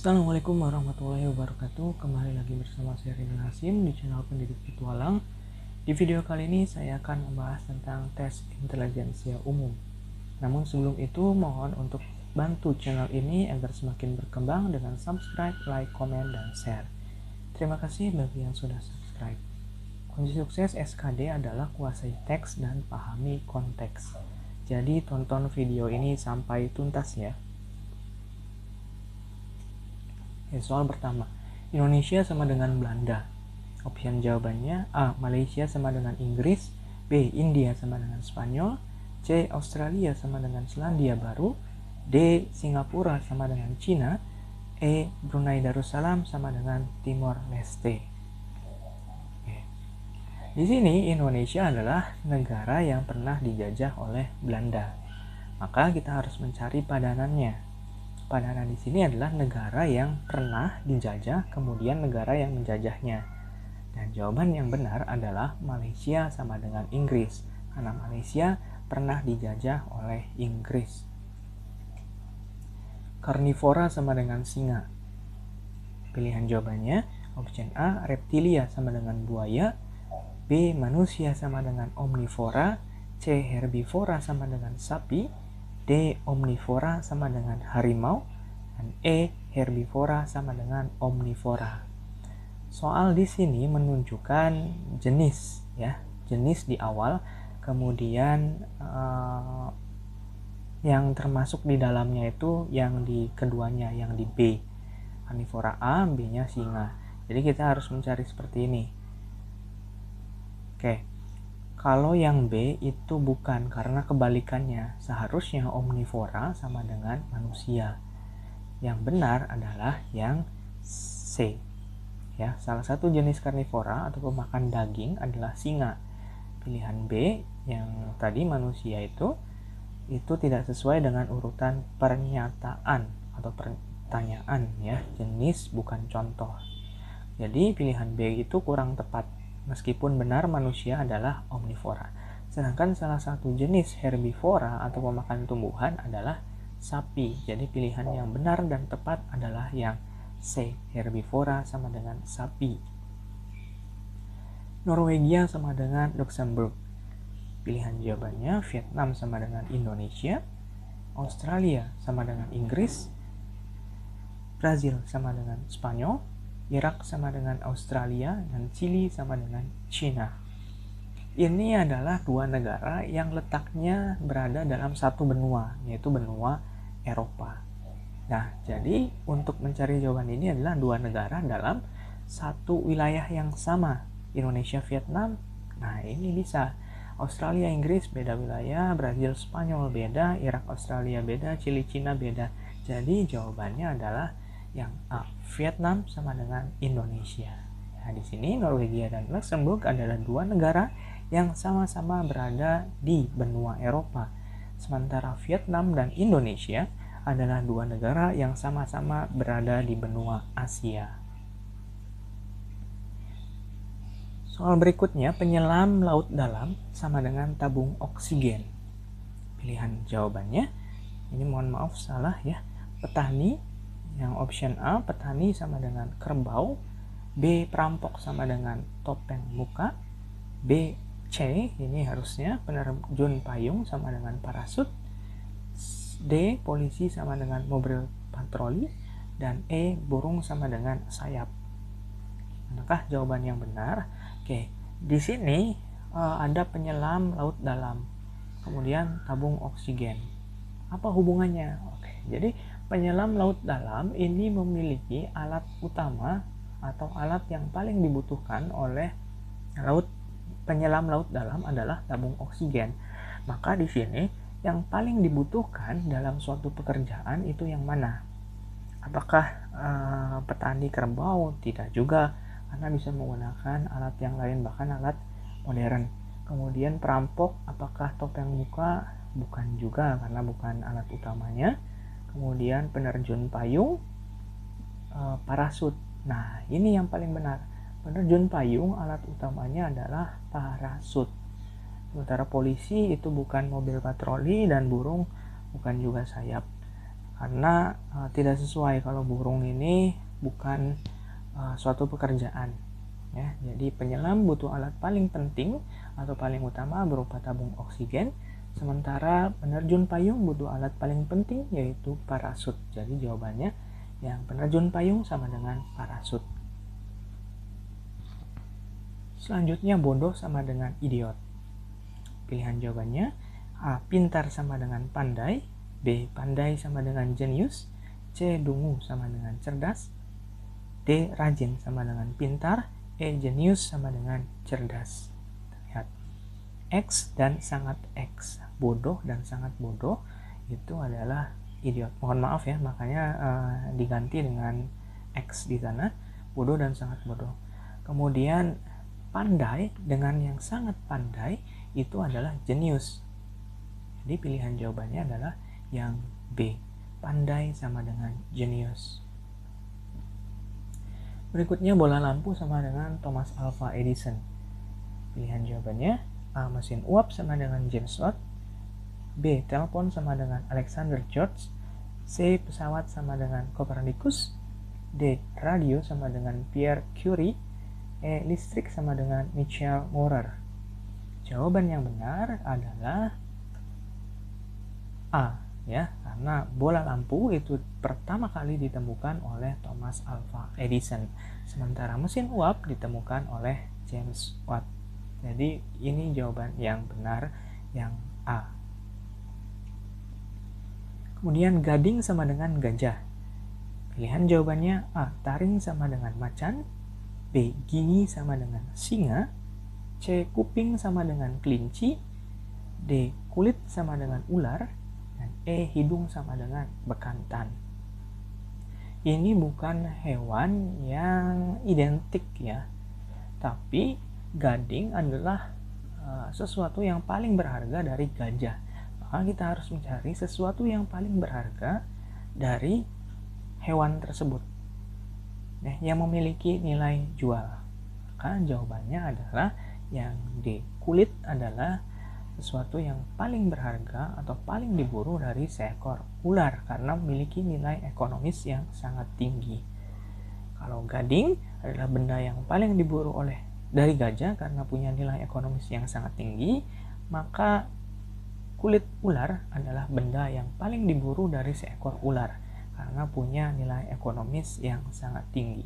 Assalamualaikum warahmatullahi wabarakatuh. Kembali lagi bersama saya Rinal Hasim di channel Pendidik Petualang. Di video kali ini saya akan membahas tentang tes intelijensia umum. Namun sebelum itu mohon untuk bantu channel ini agar semakin berkembang dengan subscribe, like, komen, dan share. Terima kasih bagi yang sudah subscribe. Kunci sukses SKD adalah kuasai teks dan pahami konteks. Jadi tonton video ini sampai tuntas ya. Soal pertama, Indonesia sama dengan Belanda. Opsi jawabannya A. Malaysia sama dengan Inggris, B. India sama dengan Spanyol, C. Australia sama dengan Selandia Baru, D. Singapura sama dengan Cina, E. Brunei Darussalam sama dengan Timor Leste. Di sini Indonesia adalah negara yang pernah dijajah oleh Belanda. Maka kita harus mencari padanannya. Padanan di sini adalah negara yang pernah dijajah, kemudian negara yang menjajahnya. Dan jawaban yang benar adalah Malaysia sama dengan Inggris, karena Malaysia pernah dijajah oleh Inggris. Karnivora sama dengan singa. Pilihan jawabannya, option A, reptilia sama dengan buaya, B, manusia sama dengan omnivora, C, herbivora sama dengan sapi, D. Omnivora sama dengan harimau, dan E. Herbivora sama dengan omnivora. Soal di sini menunjukkan jenis ya, jenis di awal, kemudian yang termasuk di dalamnya itu yang di keduanya, yang di B. Karnivora A, B-nya singa. Jadi kita harus mencari seperti ini. Oke. Kalau yang B itu bukan, karena kebalikannya. Seharusnya omnivora sama dengan manusia. Yang benar adalah yang C. Ya, salah satu jenis karnivora atau pemakan daging adalah singa. Pilihan B yang tadi manusia itu tidak sesuai dengan urutan pernyataan atau pertanyaan ya, jenis bukan contoh. Jadi pilihan B itu kurang tepat. Meskipun benar manusia adalah omnivora. Sedangkan salah satu jenis herbivora atau pemakan tumbuhan adalah sapi. Jadi pilihan yang benar dan tepat adalah yang C. Herbivora sama dengan sapi. Norwegia sama dengan Luxembourg. Pilihan jawabannya Vietnam sama dengan Indonesia, Australia sama dengan Inggris, Brazil sama dengan Spanyol, Irak sama dengan Australia, dan Chili sama dengan China. Ini adalah dua negara yang letaknya berada dalam satu benua, yaitu benua Eropa. Nah, jadi untuk mencari jawaban ini adalah dua negara dalam satu wilayah yang sama. Indonesia, Vietnam, nah ini bisa. Australia, Inggris beda wilayah, Brazil, Spanyol beda, Irak, Australia beda, Chili, China beda. Jadi jawabannya adalah yang A, Vietnam sama dengan Indonesia. Nah, di sini Norwegia dan Luxembourg adalah dua negara yang sama-sama berada di benua Eropa. Sementara Vietnam dan Indonesia adalah dua negara yang sama-sama berada di benua Asia. Soal berikutnya, penyelam laut dalam sama dengan tabung oksigen. Pilihan jawabannya, ini mohon maaf salah ya, petani. Yang option A, petani sama dengan kerbau, B, perampok sama dengan topeng muka, B, C, ini harusnya penerjun payung sama dengan parasut, D, polisi sama dengan mobil patroli, dan E, burung sama dengan sayap. Manakah jawaban yang benar? Oke, di sini ada penyelam laut dalam, kemudian tabung oksigen. Apa hubungannya? Oke, jadi penyelam laut dalam ini memiliki alat utama atau alat yang paling dibutuhkan oleh penyelam laut dalam adalah tabung oksigen. Maka di sini yang paling dibutuhkan dalam suatu pekerjaan itu yang mana? Apakah petani kerbau? Tidak juga, karena bisa menggunakan alat yang lain, bahkan alat modern. Kemudian perampok, apakah topeng muka? Bukan juga, karena bukan alat utamanya. Kemudian penerjun payung, parasut. Nah, ini yang paling benar. Penerjun payung alat utamanya adalah parasut. Sementara polisi itu bukan mobil patroli dan burung bukan juga sayap. karena tidak sesuai kalau burung ini bukan suatu pekerjaan ya. Jadi penyelam butuh alat paling penting atau paling utama berupa tabung oksigen, sementara penerjun payung butuh alat paling penting yaitu parasut. Jadi jawabannya yang penerjun payung sama dengan parasut. Selanjutnya bodoh sama dengan idiot. Pilihan jawabannya A. Pintar sama dengan pandai, B. Pandai sama dengan jenius, C. Dungu sama dengan cerdas, D. Rajin sama dengan pintar, E. Jenius sama dengan cerdas. Lihat, X dan sangat X, bodoh dan sangat bodoh itu adalah idiot. Mohon maaf ya, makanya diganti dengan X di sana, bodoh dan sangat bodoh. Kemudian pandai dengan yang sangat pandai itu adalah jenius. Jadi pilihan jawabannya adalah yang B, pandai sama dengan jenius. Berikutnya bola lampu sama dengan Thomas Alva Edison. Pilihan jawabannya A. Mesin uap sama dengan James Watt, B. Telepon sama dengan Alexander George, C. Pesawat sama dengan Copernicus, D. Radio sama dengan Pierre Curie, E. Listrik sama dengan Michael Morer. Jawaban yang benar adalah A ya, karena bola lampu itu pertama kali ditemukan oleh Thomas Alva Edison, sementara mesin uap ditemukan oleh James Watt. Jadi ini jawaban yang benar, yang A. Kemudian gading sama dengan gajah. Pilihan jawabannya A. Taring sama dengan macan, B. Gigi sama dengan singa, C. Kuping sama dengan kelinci, D. Kulit sama dengan ular, dan E. Hidung sama dengan bekantan. Ini bukan hewan yang identik ya, tapi gading adalah sesuatu yang paling berharga dari gajah. Maka kita harus mencari sesuatu yang paling berharga dari hewan tersebut yang memiliki nilai jual. Maka jawabannya adalah yang D. Kulit adalah sesuatu yang paling berharga atau paling diburu dari seekor ular karena memiliki nilai ekonomis yang sangat tinggi. Kalau gading adalah benda yang paling diburu dari gajah karena punya nilai ekonomis yang sangat tinggi, maka kulit ular adalah benda yang paling diburu dari seekor ular karena punya nilai ekonomis yang sangat tinggi.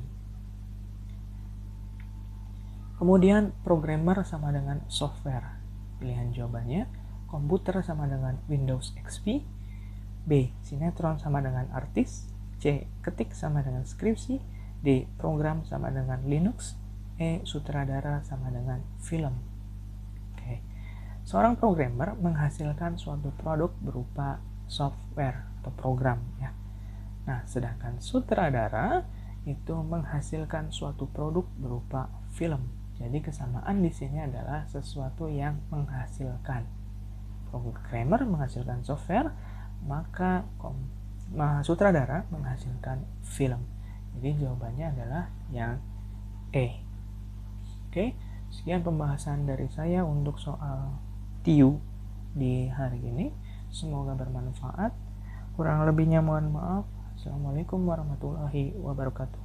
Kemudian programmer sama dengan software. Pilihan jawabannya komputer sama dengan Windows XP, B. Sinetron sama dengan artis, C. Ketik sama dengan skripsi, D. Program sama dengan Linux, E. Sutradara sama dengan film. Oke. Seorang programmer menghasilkan suatu produk berupa software atau program ya. Nah, sedangkan sutradara itu menghasilkan suatu produk berupa film. Jadi kesamaan di sini adalah sesuatu yang menghasilkan. Programmer menghasilkan software, maka sutradara menghasilkan film. Jadi jawabannya adalah yang E. Oke, sekian pembahasan dari saya untuk soal TIU di hari ini. Semoga bermanfaat. Kurang lebihnya mohon maaf. Assalamualaikum warahmatullahi wabarakatuh.